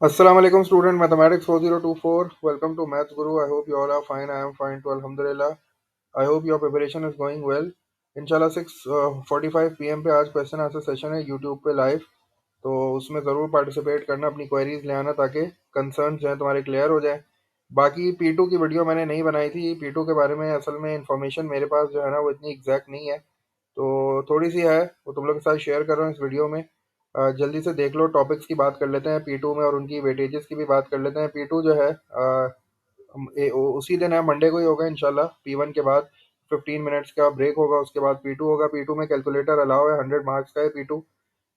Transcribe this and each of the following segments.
Assalamu alaikum student mathematics 4024. Welcome to Math Guru. I hope you all are fine. I am fine too. Alhamdulillah. I hope your preparation is going well. इंशाल्लाह 6:45 PM पे आज question answer session है YouTube पे live. तो उसमें ज़रूर participate करना, अपनी क्वेरीज ले आना ताकि कंसर्न जो है तुम्हारे क्लियर हो जाए। बाकी P2 की वीडियो मैंने नहीं बनाई थी। P2 के बारे में असल में इंफॉर्मेशन मेरे पास जो है ना वो इतनी एग्जैक्ट नहीं है, तो थोड़ी सी है वो तुम लोग के साथ शेयर कर रहा हूँ इस वीडियो में। जल्दी से देख लो, टॉपिक्स की बात कर लेते हैं P2 में और उनकी वेटेजेस की भी बात कर लेते हैं। P2 जो है उसी दिन है, मंडे को ही होगा इंशाल्लाह। P1 के बाद 15 मिनट्स का ब्रेक होगा, उसके बाद P2 होगा। P2 में कैलकुलेटर अलाउ है, 100 मार्क्स का है P2।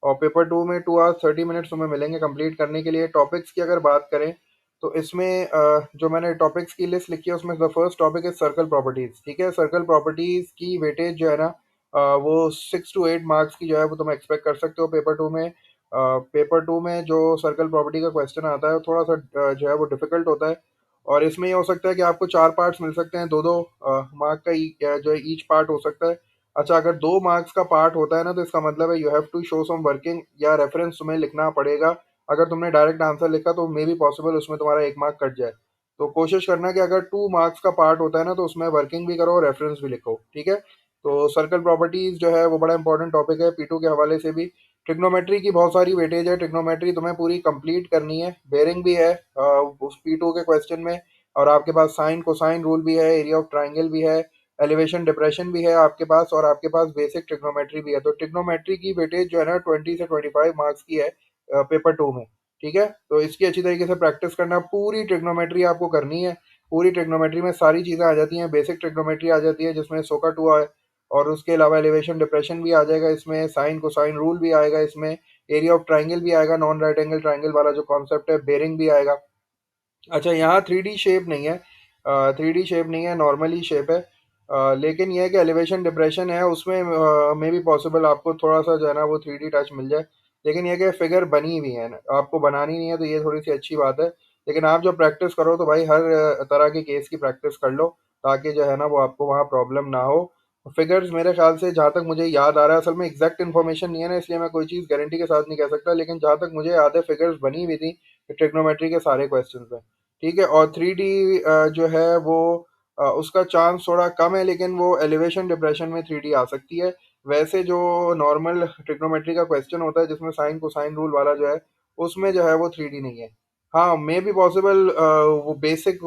और पेपर 2 में 2 hours 30 minutes तुम्हें मिलेंगे कंप्लीट करने के लिए। टॉपिक्स की अगर बात करें तो इसमें जो मैंने टॉपिक्स की लिस्ट लिखी है उसमें द फर्स्ट टॉपिक है सर्कल प्रॉपर्टीज। ठीक है, सर्कल प्रॉपर्टीज की वेटेज जो है ना वो 6 to 8 मार्क्स की जो है वो तुम एक्सपेक्ट कर सकते हो पेपर 2 में। पेपर 2 में जो सर्कल प्रॉपर्टी का क्वेश्चन आता है थोड़ा सा जो है वो डिफिकल्ट होता है। और इसमें ये हो सकता है कि आपको 4 पार्ट्स मिल सकते हैं, दो दो मार्क का जो है ईच पार्ट हो सकता है। अच्छा, अगर 2 मार्क्स का पार्ट होता है ना तो इसका मतलब है you have to show some working या रेफरेंस तुम्हें लिखना पड़ेगा। अगर तुमने डायरेक्ट आंसर लिखा तो मे बी पॉसिबल उसमें तुम्हारा 1 मार्क कट जाए। तो कोशिश करना कि अगर 2 मार्क्स का पार्ट होता है ना तो उसमें वर्किंग भी करो, रेफरेंस भी लिखो। ठीक है, तो सर्कल प्रॉपर्टीज जो है वो बड़ा इंपॉर्टेंट टॉपिक है P2 के हवाले से भी। ट्रिग्नोमेट्री की बहुत सारी वेटेज है, ट्रिग्नोमेट्री तुम्हें पूरी कंप्लीट करनी है। बेरिंग भी है उस P2 के क्वेश्चन में। और आपके पास साइन कोसाइन रूल भी है, एरिया ऑफ ट्राइंगल भी है, एलिवेशन डिप्रेशन भी है आपके पास, और आपके पास बेसिक ट्रिग्नोमेट्री भी है। तो ट्रिग्नोमेट्री की वेटेज जो है ना 20 से 25 मार्क्स की है पेपर 2 में। ठीक है, तो इसकी अच्छी तरीके से प्रैक्टिस करना। पूरी ट्रिग्नोमेट्री आपको करनी है। पूरी ट्रिग्नोमेट्री में सारी चीज़ें आ जाती हैं। बेसिक ट्रिग्नोमेट्री आ जाती है जिसमें सोका टू है, और उसके अलावा एलिवेशन डिप्रेशन भी आ जाएगा इसमें, साइन कोसाइन रूल भी आएगा इसमें, एरिया ऑफ ट्राइंगल भी आएगा, नॉन राइट एंगल ट्राइंगल वाला जो कॉन्सेप्ट है, बेरिंग भी आएगा। अच्छा, यहाँ 3D शेप नहीं है, 3D शेप नहीं है, नॉर्मली शेप है। लेकिन यह है कि एलिवेशन डिप्रेशन है उसमें मे बी पॉसिबल आपको थोड़ा सा जो है ना वो 3D टच मिल जाए। लेकिन यह कि फिगर बनी हुई है ना, आपको बनानी नहीं है, तो ये थोड़ी सी अच्छी बात है। लेकिन आप जब प्रैक्टिस करो तो भाई हर तरह के केस की प्रैक्टिस कर लो, ताकि जो है ना वो आपको वहाँ प्रॉब्लम ना हो। फिगर्स मेरे ख्याल से, जहाँ तक मुझे याद आ रहा है, असल में एग्जैक्ट इन्फॉर्मेशन नहीं है ना इसलिए मैं कोई चीज़ गारंटी के साथ नहीं कह सकता, लेकिन जहाँ तक मुझे याद है फिगर्स बनी हुई थी ट्रिग्नोमेट्री के सारे क्वेश्चन में। ठीक है, और 3D जो है वो उसका चांस थोड़ा कम है, लेकिन वो एलिवेशन डिप्रेशन में 3D आ सकती है। वैसे जो नॉर्मल ट्रिग्नोमेट्री का क्वेश्चन होता है जिसमें साइन कोसाइन रूल वाला जो है उसमें जो है वो 3D नहीं है। हाँ, मे बी पॉसिबल वो बेसिक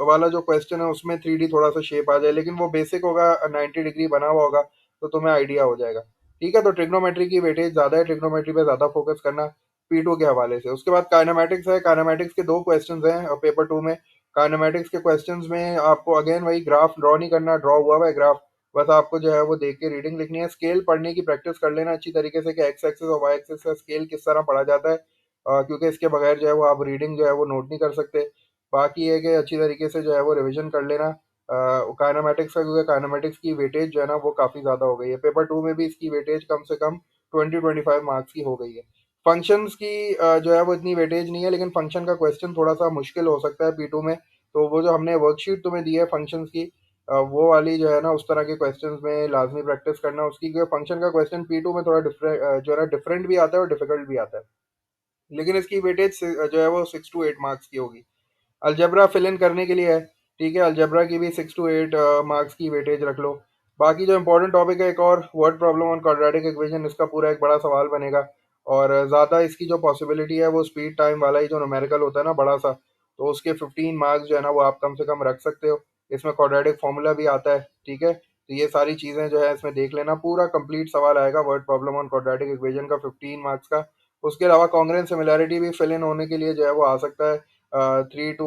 वाला जो क्वेश्चन है उसमें 3D थोड़ा सा शेप आ जाए, लेकिन वो बेसिक होगा, 90 डिग्री बना हुआ होगा, तो तुम्हें आइडिया हो जाएगा। ठीक है, तो ट्रिग्नोमेट्री की वेटेज ज़्यादा है, ट्रिग्नोमेट्री पे ज़्यादा फोकस करना P2 के हवाले से। उसके बाद काइनेमेटिक्स है, काइनेमेटिक्स के 2 क्वेश्चंस हैं पेपर 2 में। काइनेमेटिक्स के क्वेश्चंस में आपको अगेन वही ग्राफ ड्रॉ नहीं करना, ड्रॉ हुआ हुआ है ग्राफ, बस आपको जो है वो देख के रीडिंग लिखनी है। स्केल पढ़ने की प्रैक्टिस कर लेना अच्छी तरीके से कि एक्स एक्सिस और वाई एक्सिस का स्केल किस तरह पढ़ा जाता है, क्योंकि इसके बगैर जो है वो आप रीडिंग जो है वो नोट नहीं कर सकते। बाकी ये कि अच्छी तरीके से जो है वो रिवीजन कर लेना काइनेमेटिक्स का, क्योंकि काइनेमेटिक्स की वेटेज जो है ना वो काफ़ी ज़्यादा हो गई है। पेपर 2 में भी इसकी वेटेज कम से कम 20-25 मार्क्स की हो गई है। फंक्शंस की जो है वो इतनी वेटेज नहीं है, लेकिन फंक्शन का क्वेश्चन थोड़ा सा मुश्किल हो सकता है P2 में। तो वो जो हमने वर्कशीट तुम्हें दी है फंक्शंस की, वो वाली जो है ना उस तरह के क्वेश्चंस में लाजमी प्रैक्टिस करना उसकी, क्योंकि फंक्शन का क्वेश्चन P2 में थोड़ा डिफरेंट जो है ना डिफरेंट भी आता है और डिफिकल्ट भी आता है। लेकिन इसकी वेटेज जो है वो 6 to 8 मार्क्स की होगी। अलजेब्रा फिल इन करने के लिए है। ठीक है, अलजेब्रा की भी 6 to 8 मार्क्स की वेटेज रख लो। बाकी जो इंपॉर्टेंट टॉपिक है, एक और word problem on quadratic equation, इसका पूरा एक बड़ा सवाल बनेगा। और ज़्यादा इसकी जो पॉसिबिलिटी है वो स्पीड टाइम वाला ही जो न्यूमेरिकल होता है ना बड़ा सा, तो उसके 15 मार्क्स जो है ना वो आप कम से कम रख सकते हो। इसमें क्वाड्रेटिक फार्मूला भी आता है। ठीक है, तो ये सारी चीज़ें जो है इसमें देख लेना, पूरा कंप्लीट सवाल आएगा word problem on quadratic equation का 15 मार्क्स का। उसके अलावा कॉन्ग्रेंस सिमिलैरिटी भी फिल इन होने के लिए जो है वो आ सकता है 3 to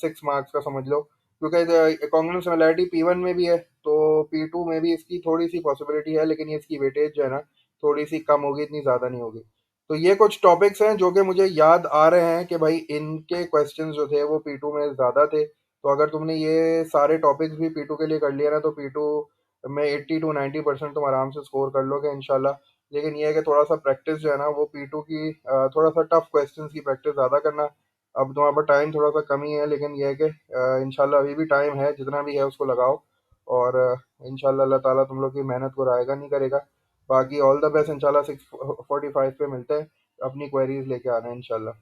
6 मार्क्स का समझ लो, क्योंकि कॉन्ग्रेंस सिमिलैरिटी P1 में भी है, तो P2 में भी इसकी थोड़ी सी पॉसिबिलिटी है, लेकिन ये इसकी वेटेज जो है ना थोड़ी सी कम होगी, इतनी ज़्यादा नहीं होगी। तो ये कुछ टॉपिक्स हैं जो कि मुझे याद आ रहे हैं कि भाई इनके क्वेश्चंस जो थे वो P2 में ज़्यादा थे। तो अगर तुमने ये सारे टॉपिक्स भी P2 के लिए कर लिया ना तो P2 में 80 to 90% तुम आराम से स्कोर कर लोगे इंशाल्लाह। लेकिन ये है कि थोड़ा सा प्रैक्टिस जो है ना वो P2 की थोड़ा सा टफ क्वेश्चंस की प्रैक्टिस ज़्यादा करना। अब तुम्हारे पास टाइम थोड़ा सा कम ही है, लेकिन ये है कि इंशाल्लाह अभी भी टाइम है, जितना भी है उसको लगाओ। और इंशाल्लाह अल्लाह ताला तुम लोग की मेहनत को रायगा नहीं करेगा। बाकी ऑल द बेस्ट, इंशाल्लाह 6:45 पे मिलते हैं, अपनी क्वेरीज लेके आना इंशाल्लाह।